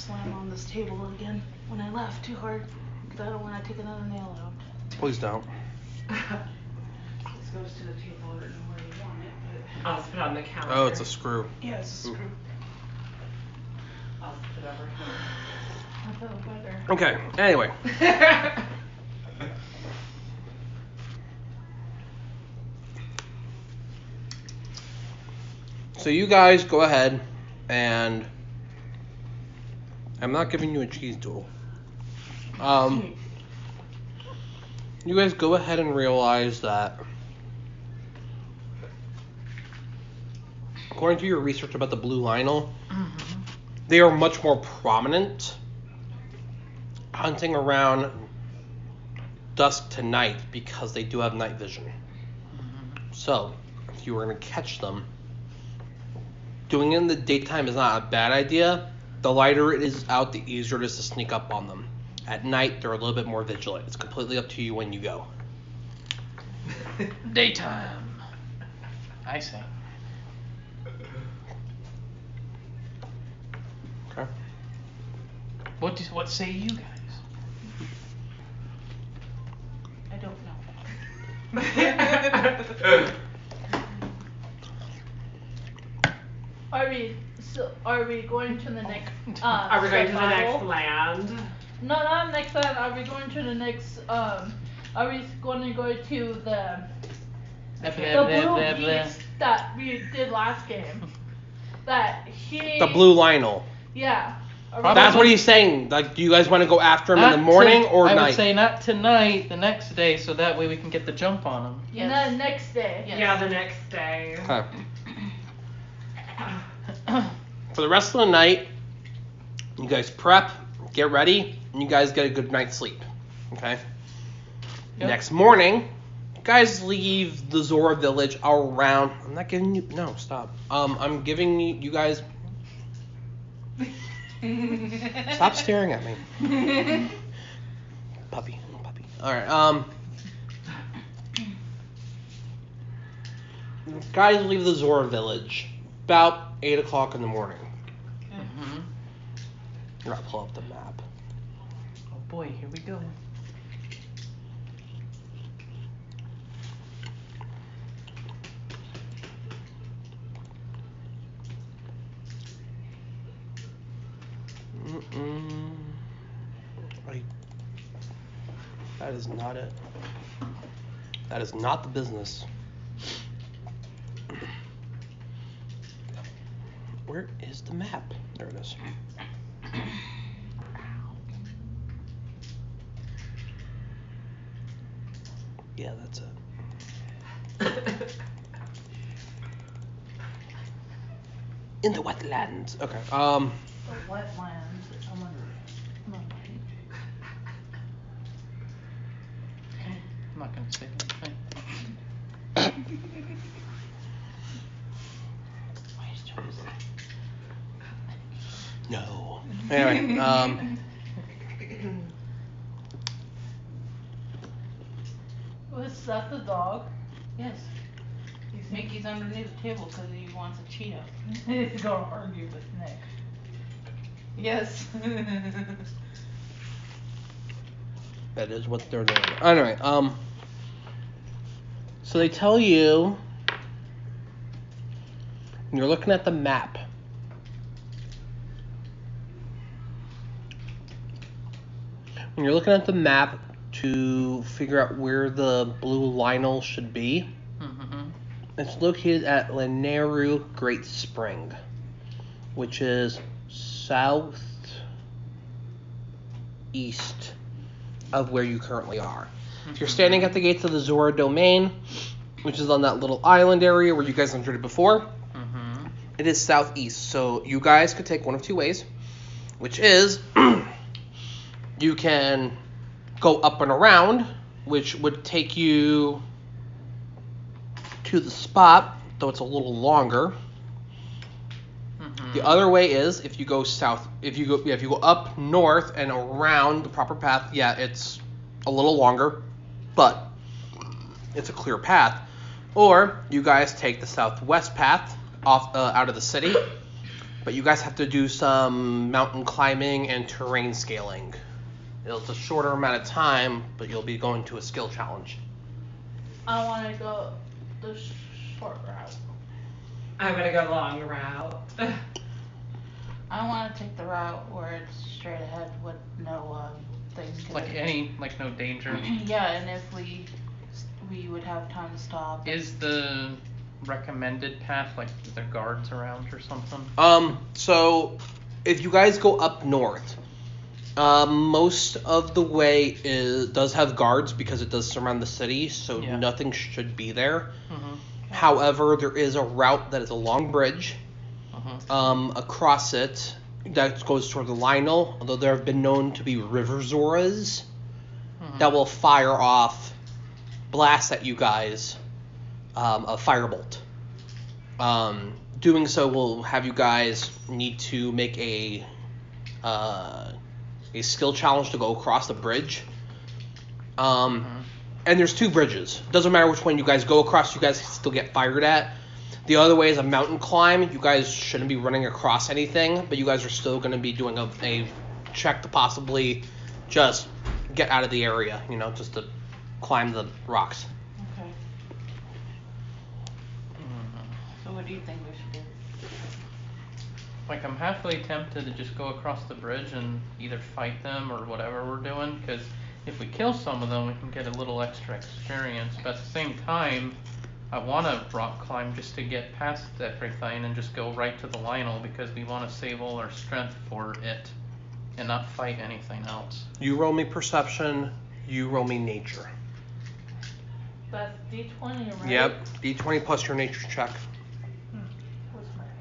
slam on this table again when I laugh too hard. Because I don't want to take another nail out. Please don't. This goes to the table. I don't know where you want it, but... I'll just put it on the counter. Oh, it's a screw. Yeah, it's a screw. I'll just put it over here. I feel better. Okay, anyway. So you guys go ahead and I'm not giving you a cheese doodle. You guys go ahead and realize that according to your research about the blue Lionel, they are much more prominent hunting around dusk to night because they do have night vision. So, if you were going to catch them, doing it in the daytime is not a bad idea. The lighter it is out, the easier it is to sneak up on them. At night, they're a little bit more vigilant. It's completely up to you when you go. Daytime. I see. Okay. What say you guys? I don't know. Are we going to the next Are we going to the survival? next land? No, not next land. Are we going to the next are we going to go to the blue beast that we did last game? That he The blue Lionel. Yeah. That's what he's saying. Like, do you guys want to go after him in the morning or night? I would say not tonight, the next day, so that way we can get the jump on him. Yes. And then next day. Yes. Yeah, the next day. Okay. For the rest of the night, you guys prep, get ready, and you guys get a good night's sleep. Okay? Yep. Next morning, you guys leave the Zora village around. I'm not giving you. No, stop. I'm giving you guys. Stop staring at me. Puppy. Alright, guys leave the Zora village about 8 o'clock in the morning. Mm-hmm. You're not pull up the map. Oh boy, here we go. That is not it. That is not the business. Where is the map? There it is. Yeah, that's it. In the wetlands. Okay. The wetlands. I'm not gonna say anything. No. Anyway, Was that the dog? Yes. Mickey's underneath the table because he wants a Cheeto. He's gonna argue with Nick. Yes. that is what they're doing. Anyway, so they tell you when you're looking at the map. When you're looking at the map to figure out where the blue Lionel should be, it's located at Lenaru Great Spring, which is southeast of where you currently are. If you're standing at the gates of the Zora domain, which is on that little island area where you guys entered it before, it is southeast. So you guys could take one of two ways, which is you can go up and around, which would take you to the spot, though it's a little longer. The other way is if you go south, if you go up north and around the proper path, it's a little longer, but it's a clear path. Or you guys take the southwest path off out of the city, But you guys have to do some mountain climbing and terrain scaling. It's a shorter amount of time, but you'll be going to a skill challenge. I want to go the short route. I'm gonna go long route. I want to take the route where it's straight ahead with no things. Like no danger. Yeah, and if we would have time to stop. Is the recommended path like is there guards around or something? So if you guys go up north, most of the way does have guards because it does surround the city, so nothing should be there. Mm-hmm. However, there is a route that is a long bridge. Across it that goes toward the Lionel, although there have been known to be river Zoras that will fire off blasts at you guys, a firebolt. Doing so will have you guys need to make a skill challenge to go across the bridge. And there's 2 bridges. Doesn't matter which one you guys go across, you guys still get fired at. The other way is a mountain climb. You guys shouldn't be running across anything, but you guys are still going to be doing a check to possibly just get out of the area, just to climb the rocks. Okay. So what do you think we should do? Like, I'm halfway tempted to just go across the bridge and either fight them or whatever we're doing, because if we kill some of them, we can get a little extra experience. But at the same time, I want to rock climb just to get past everything and just go right to the Lionel because we want to save all our strength for it and not fight anything else. You roll me perception, you roll me nature. That's D20, right? Yep, D20 plus your nature check. What's my nature?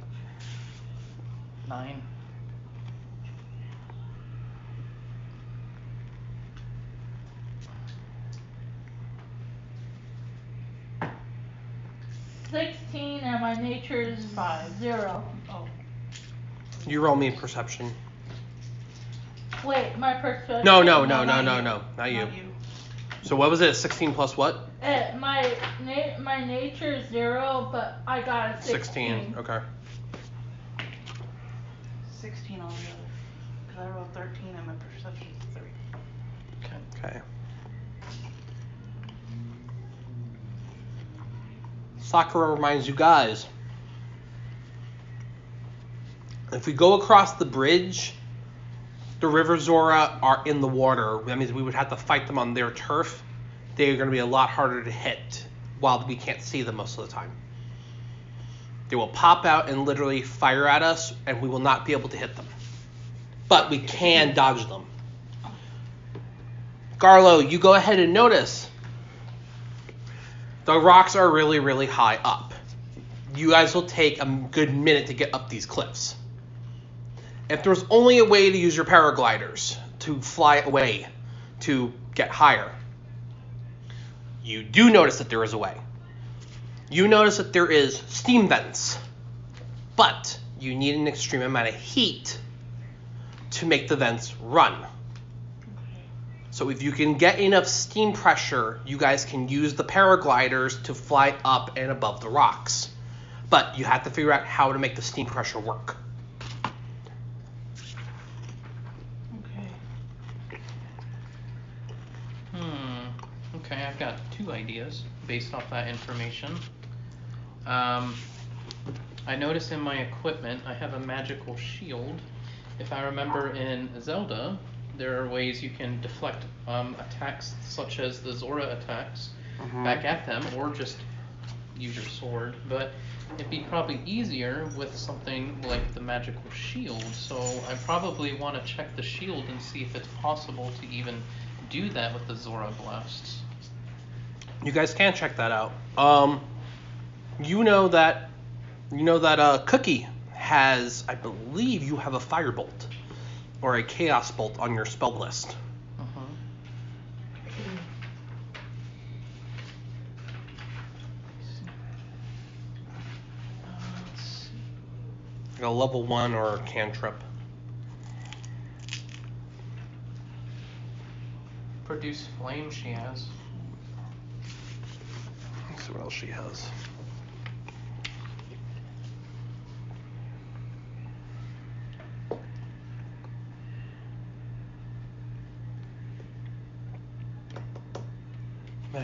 9. $16 and my nature is 0. Oh. You roll me perception. Wait, my perception. No, not you. So what was it? 16 plus what? My nature is 0, but I got a 16. Okay. 16 altogether. Because I rolled 13 and my perception is 3. Okay. Sakura reminds you guys, if we go across the bridge, the River Zora are in the water. That means we would have to fight them on their turf. They're going to be a lot harder to hit while we can't see them most of the time. They will pop out and literally fire at us, and we will not be able to hit them. But we can dodge them. Garlo, you go ahead and notice. The rocks are really, really high up. You guys will take a good minute to get up these cliffs. If there was only a way to use your paragliders to fly away to get higher, you do notice that there is a way. You notice that there is steam vents, but you need an extreme amount of heat to make the vents run. So if you can get enough steam pressure, you guys can use the paragliders to fly up and above the rocks. But you have to figure out how to make the steam pressure work. Okay, I've got 2 ideas based off that information. I notice in my equipment I have a magical shield. If I remember in Zelda, there are ways you can deflect attacks such as the Zora attacks back at them, or just use your sword. But it'd be probably easier with something like the magical shield. So I probably want to check the shield and see if it's possible to even do that with the Zora blasts. You guys can check that out. You know that Cookie has, I believe you have a firebolt or a chaos bolt on your spell list. Like a level 1 or a cantrip. Produce flame she has. Let's see what else she has.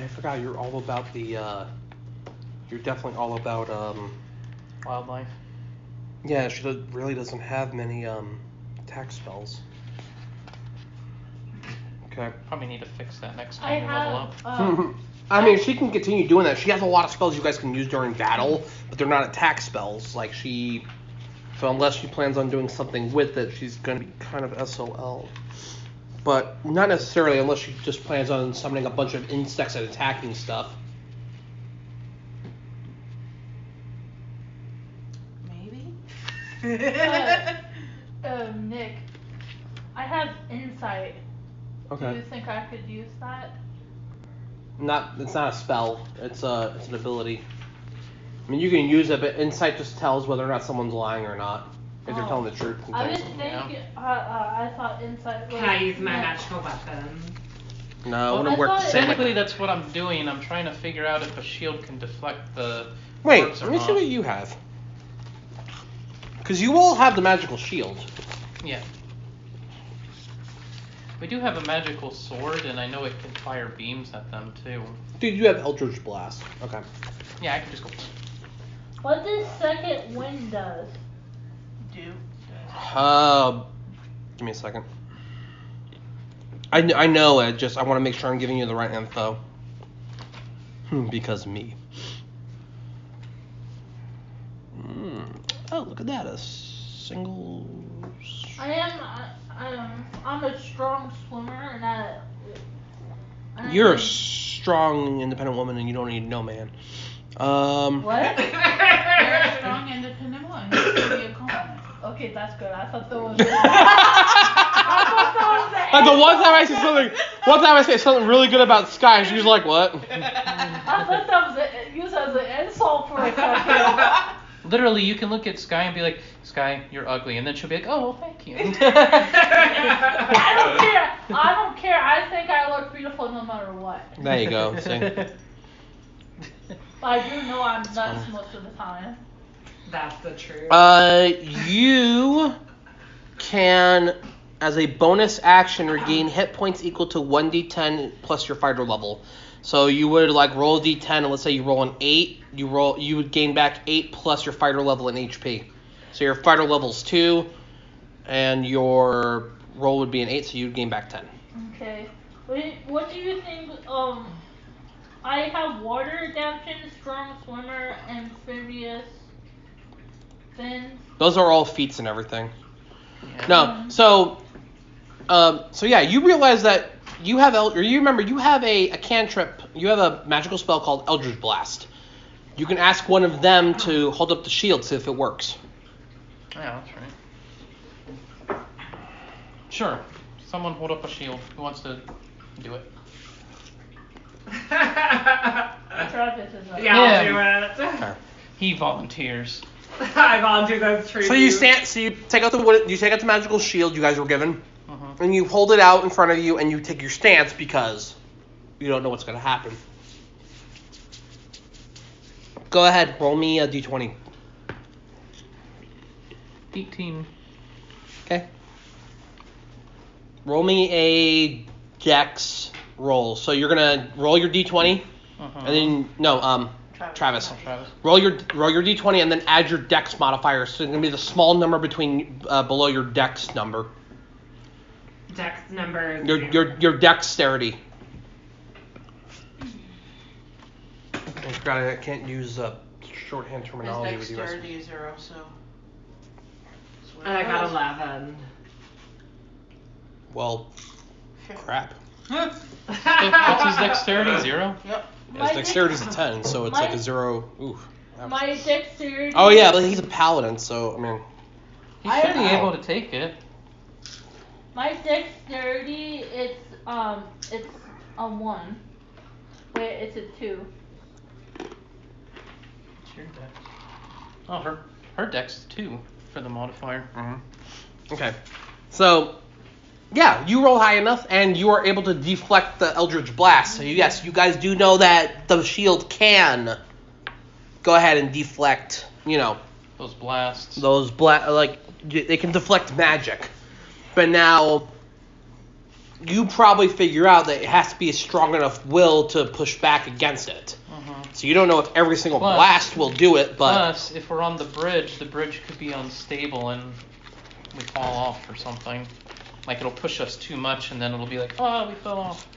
I forgot you're all about the. You're definitely all about Wildlife. Yeah, she really doesn't have many attack spells. Okay. Probably need to fix that next I time we level have. up. I mean, she can continue doing that. She has a lot of spells you guys can use during battle, but they're not attack spells. Like so unless she plans on doing something with it, she's gonna be kind of SOL. But not necessarily unless she just plans on summoning a bunch of insects and attacking stuff. Maybe. Nick, I have insight. Okay. Do you think I could use that? It's not a spell. It's an ability. I mean, you can use it, but insight just tells whether or not someone's lying or not. If they're telling the truth. I was thinking. I thought insight was. Can I use my magical weapon? No, it Well, wouldn't work the same. Technically, that's what I'm doing. I'm trying to figure out if a shield can deflect the Wait, orbs or let me not. see what you have. Because you all have the magical shield. Yeah. We do have a magical sword, and I know it can fire beams at them too. Dude, you have Eldritch Blast. Okay. Yeah, I can just go. What this second wind does? Give me a second. I know. I want to make sure I'm giving you the right info. Because me. Oh, look at that. A single. I'm a strong swimmer, and You're a strong, independent woman, and you don't need no man. What? You're a strong, independent woman. You should be a compliment. Okay, that's good. I thought that was. Like the one time I say something really good about Sky, and she's like, "What?" I thought that was used as an insult for a second. Literally, you can look at Sky and be like, "Sky, you're ugly," and then she'll be like, "Oh, well, thank you." I don't care. I think I look beautiful no matter what. There you go. See? But I do know I'm nuts most of the time. That's the truth. You can, as a bonus action, regain hit points equal to 1d10 plus your fighter level. So you would roll a d10, and let's say you roll an 8, you would gain back 8 plus your fighter level in HP. So your fighter level's 2, and your roll would be an 8, so you'd gain back 10. Okay. What do you think? I have water adaptation, strong swimmer, amphibious fins. Those are all feats and everything. Yeah. No, so yeah, you realize that you have you remember you have a cantrip, you have a magical spell called Eldritch Blast. You can ask one of them to hold up the shield, see if it works. Yeah, that's right. Sure. Someone hold up a shield. Who wants to do it? Travis is up. Yeah, I'll do it. Okay. He volunteers. I volunteer those trees. So you take out the magical shield you guys were given, Uh-huh. and you hold it out in front of you, and you take your stance because you don't know what's gonna happen. Go ahead, roll me a d20. 18. Okay. Roll me a dex roll. So you're gonna roll your d20, Uh-huh. and then Travis. Oh, Travis. Roll your d20 and then add your dex modifier. So it's gonna be the small number between below your dex number. Dex numbers. Your dexterity. I forgot I can't use shorthand terminology His with you guys. dexterity is 0, so. And I got 11. Well, crap. What's his dexterity? 0? Yep. His dexterity's a 10, so it's like a 0. Oof. My dexterity. Oh yeah, but he's a paladin, so I mean. He should be able to take it. My dexterity, it's a 1. Wait, it's a 2. What's your dex? Oh, her dex is 2 for the modifier. Mm-hmm. Okay. So, yeah, you roll high enough, and you are able to deflect the Eldritch Blast. So yes, you guys do know that the shield can go ahead and deflect. Those blasts. They can deflect magic. But now, you probably figure out that it has to be a strong enough will to push back against it. So you don't know if every single blast will do it, but... Plus, if we're on the bridge could be unstable and we fall off or something. Like it'll push us too much and then it'll be like, oh, we fell off.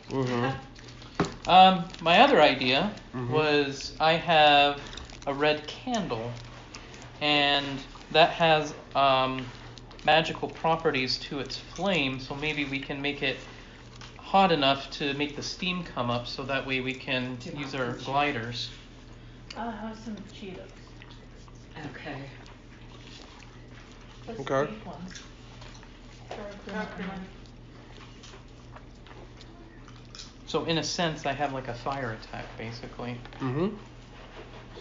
My other idea was I have a red candle, and that has magical properties to its flame, so maybe we can make it hot enough to make the steam come up, so that way we can use our gliders. I'll have some Cheetos. Okay. What's Okay. these ones? So in a sense, I have like a fire attack, basically.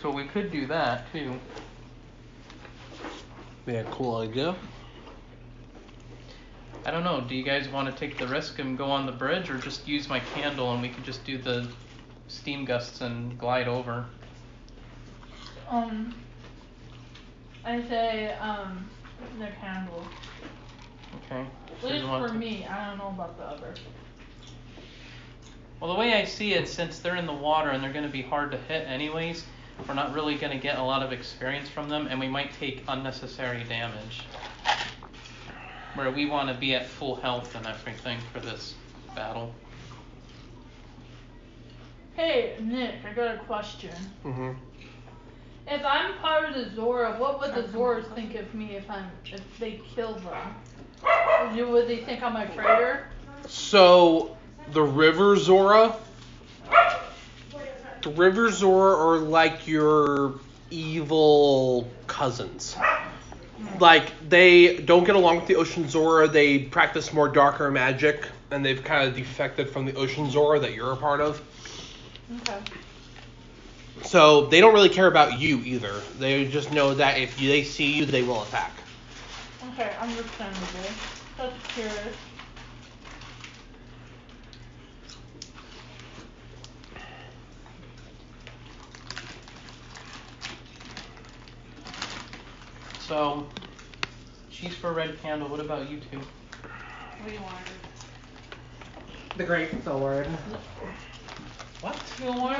So we could do that too. Yeah, cool idea. I don't know. Do you guys want to take the risk and go on the bridge, or just use my candle and we can just do the steam gusts and glide over? I say the candle. Okay. At So you least want for to- me. I don't know about the others. Well, the way I see it, since they're in the water and they're going to be hard to hit anyways, we're not really going to get a lot of experience from them, and we might take unnecessary damage. Where we want to be at full health and everything for this battle. Hey, Nick, I got a question. Mhm. If I'm part of the Zora, what would the Zoras think of me if they kill them? Would they think I'm a traitor? So, the River Zora are like your evil cousins. Like, they don't get along with the Ocean Zora, they practice more darker magic, and they've kind of defected from the Ocean Zora that you're a part of. Okay. So, they don't really care about you either. They just know that if they see you, they will attack. Okay, understandable. Just curious. So, she's for red candle. What about you two? What do you want to do? The great sword. What? You want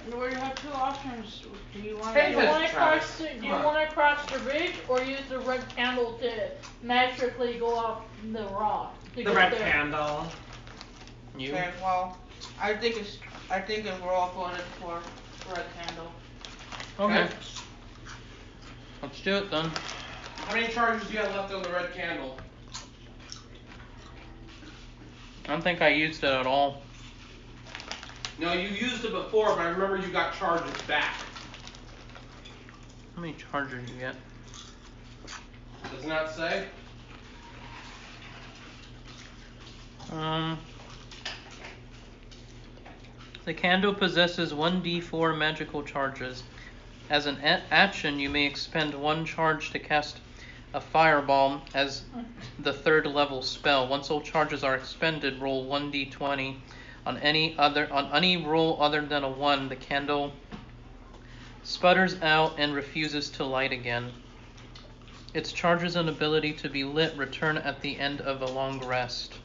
No, we have two options. Do you want Hey, to Travis. cross the bridge or use the red candle to magically go off the rock? To The get red there? candle. You? Okay, well, I think if we're all going in for red candle. Okay. Let's do it then. How many charges do you have left on the red candle? I don't think I used it at all. No, you used it before, but I remember you got charges back. How many chargers you get? Doesn't that say? The candle possesses 1d4 magical charges. As an action, you may expend 1 charge to cast a fireball as the 3rd level spell. Once all charges are expended, roll 1d20. On any roll other than a 1, the candle sputters out and refuses to light again. Its charges and ability to be lit return at the end of a long rest.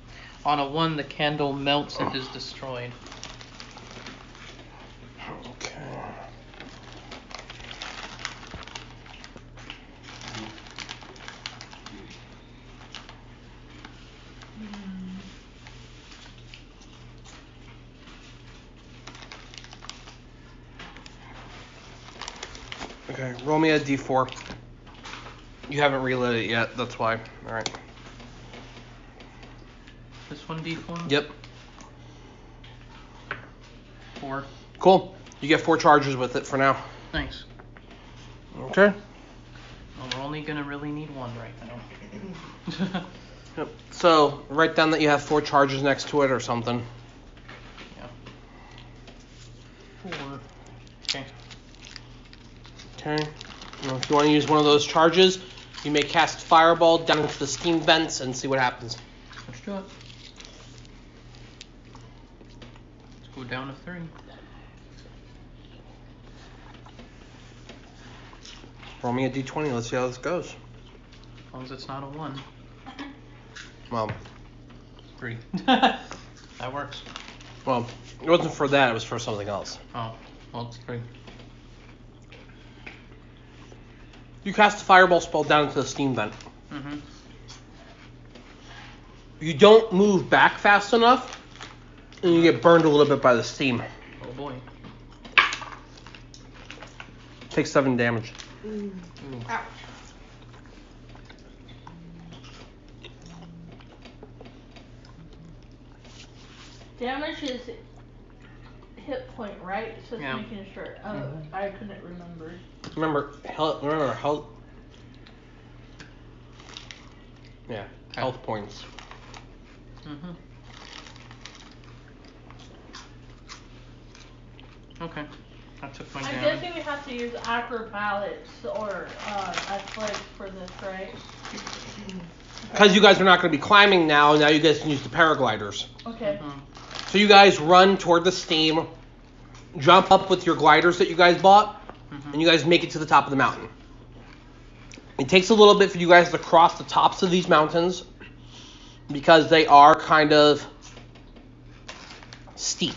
On a 1, the candle melts and is destroyed. Okay. Okay, roll me a d4. You haven't relit it yet, that's why. Alright. This 1d4? Yep. 4. Cool. You get 4 charges with it for now. Thanks. Okay. Well, we're only gonna really need 1 right now. Yep. So, write down that you have 4 charges next to it or something. Yeah. 4. Okay. Okay. Now, if you want to use one of those charges, you may cast Fireball down into the steam vents and see what happens. Let's do it. Let's go down to 3. Roll me a d20. Let's see how this goes. As long as it's not a 1. Well, 3. That works. Well, it wasn't for that. It was for something else. Oh, well, it's pretty. You cast a fireball spell down into the steam vent. Mm-hmm. You don't move back fast enough, and you get burned a little bit by the steam. Oh boy. Take 7 damage. Ouch. Damage is hit point, right? Just Yeah. making sure. Oh, I couldn't remember. Remember health. Yeah, health points. Mm-hmm. Okay. I took my I'm damage. guessing we have to use acrobatics or athletics for this, right? Because you guys are not going to be climbing now you guys can use the paragliders. Okay. Mm-hmm. So you guys run toward the steam, jump up with your gliders that you guys bought, and you guys make it to the top of the mountain. It takes a little bit for you guys to cross the tops of these mountains because they are kind of steep.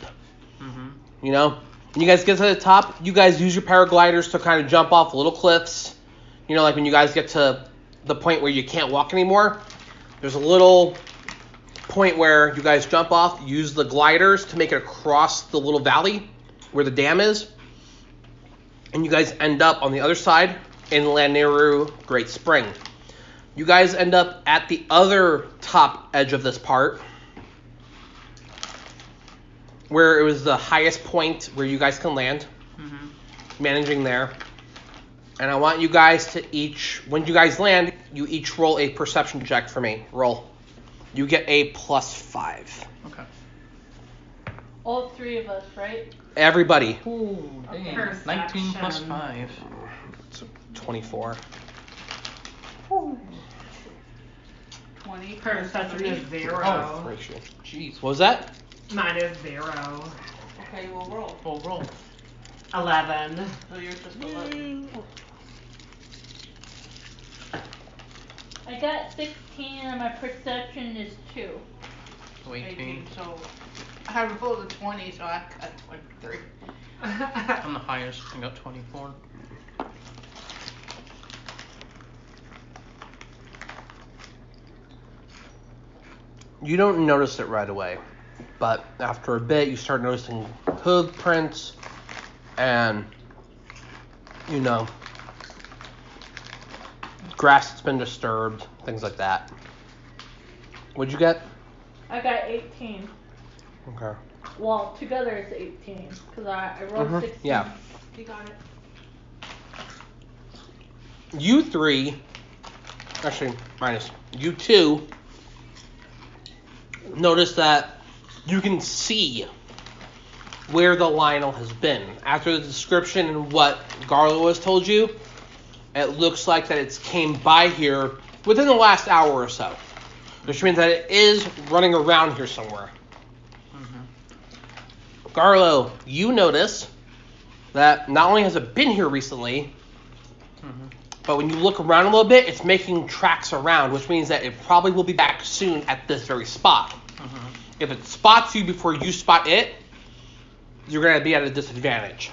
Mm-hmm. You know? When you guys get to the top, you guys use your paragliders to kind of jump off little cliffs. You know, like when you guys get to the point where you can't walk anymore, there's a little point where you guys jump off, use the gliders to make it across the little valley where the dam is, and you guys end up on the other side in Laniru Great Spring. You guys end up at the other top edge of this part, where it was the highest point where you guys can land, managing there. And I want you guys to when you guys land, you each roll a perception check for me. Roll. You get a +5. Okay. All 3 of us, right? Everybody. Ooh, dang. Perception. 19 plus 5. It's 24. 20. Perception is 0. Oh. Ratio. Jeez. What was that? Mine is 0. Okay, we'll roll. Full roll. 11. So yours just 11. I got 16 and my perception is 2. So 18. So I rolled a 20, so I got 23. I'm the highest. I got 24. You don't notice it right away, but after a bit, you start noticing hoof prints and, grass that's been disturbed, things like that. What'd you get? I got 18. Okay. Well, together it's 18 because I rolled 16. Yeah. You got it. You 3, actually minus you 2, notice that you can see where the Lionel has been. After the description and what Garlo has told you, it looks like that it's came by here within the last hour or so. Which means that it is running around here somewhere. Garlo, you notice that not only has it been here recently, but when you look around a little bit, it's making tracks around, which means that it probably will be back soon at this very spot. If it spots you before you spot it, you're going to be at a disadvantage.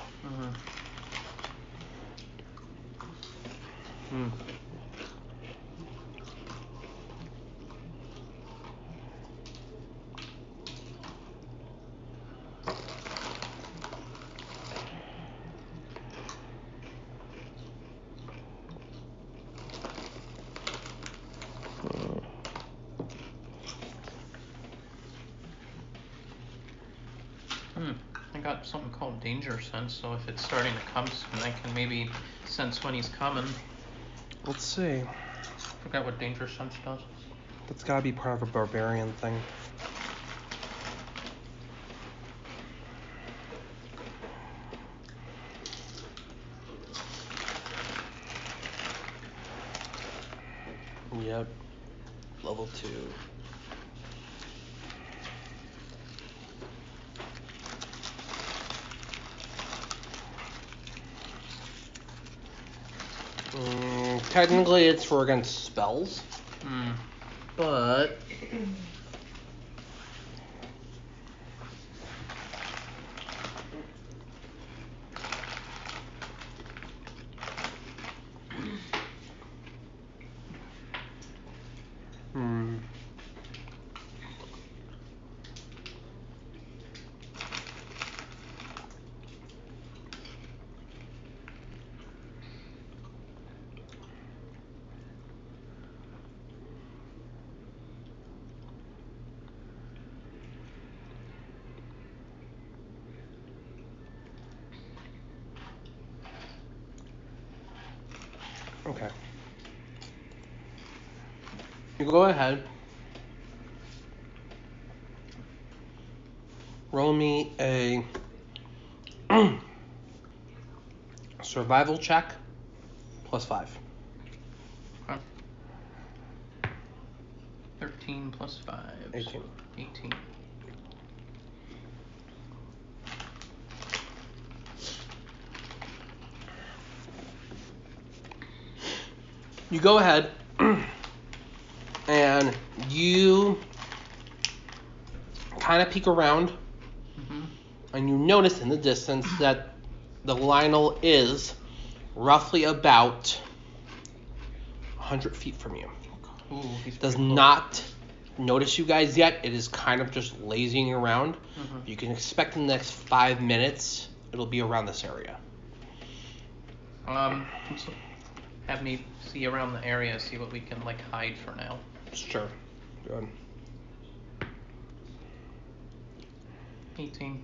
I got something called danger sense, so if it's starting to come soon, I can maybe sense when he's coming. Let's see. Forgot what danger sense does. That's got to be part of a barbarian thing. Yep. Level 2. Technically, it's for against spells, but You go ahead. Roll me a survival check +5. Okay. 13 plus 5. 18. 18. You go ahead and you kind of peek around, and you notice in the distance that the Lionel is roughly about 100 feet from you. Ooh, he's Does pretty close. not notice you guys yet. It is kind of just lazying around. You can expect in the next 5 minutes it'll be around this area. So have me see around the area, see what we can like hide for now. Sure. Good. 18.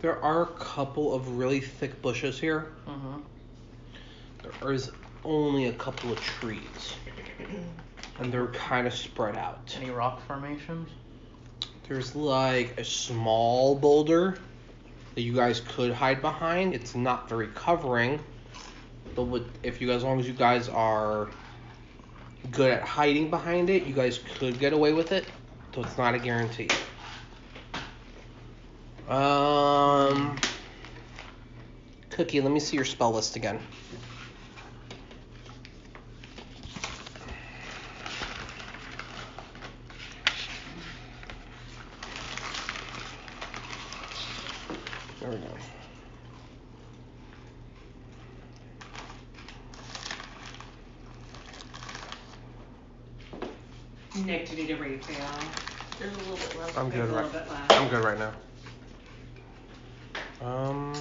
There are a couple of really thick bushes here. There is only a couple of trees, and they're kind of spread out. Any rock formations? There's like a small boulder that you guys could hide behind. It's not very covering, but as long as you guys are good at hiding behind it, you guys could get away with it. So it's not a guarantee. Cookie, let me see your spell list again. There we go. Nick, do you need a refill? There's a little bit left. I'm There's good a right. little bit left. I'm good right now. I'm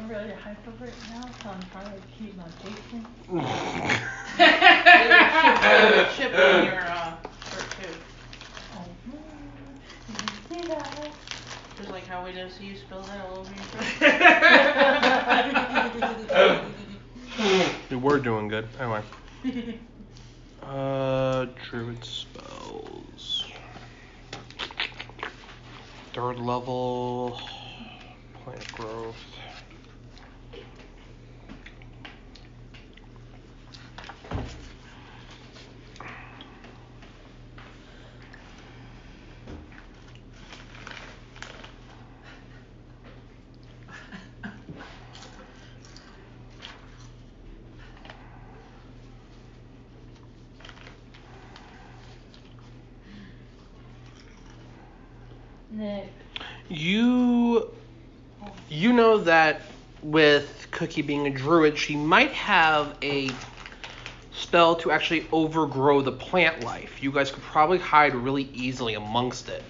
really hyped over it now, so I'm trying to keep my pacing. Chip in your shirt too. Oh, you can see that. Just like how we just you spilled that all over your shirt. We were doing good. Anyway. Druid spells. 3rd level. Plant growth. Nick. You know that with Cookie being a druid, she might have a spell to actually overgrow the plant life. You guys could probably hide really easily amongst it.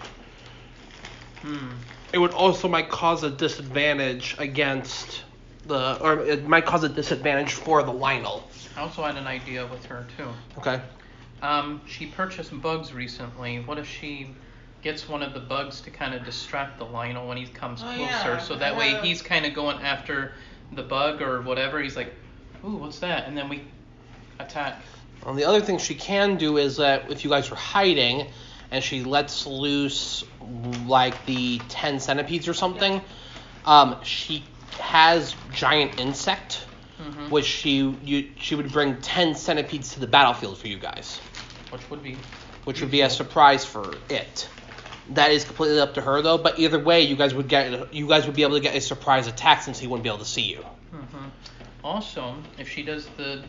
It would also might cause a disadvantage it might cause a disadvantage for the Lionel. I also had an idea with her too. Okay. She purchased bugs recently. What if she gets one of the bugs to kind of distract the Lionel when he comes closer, yeah. so that way he's kind of going after the bug or whatever. He's like, ooh, what's that? And then we attack. Well, the other thing she can do is that if you guys are hiding and she lets loose like the 10 centipedes or something, she has giant insect, which she would bring 10 centipedes to the battlefield for you guys. Which would be a surprise for it. That is completely up to her though. But either way, you guys would be able to get a surprise attack since he wouldn't be able to see you. Also, if she does the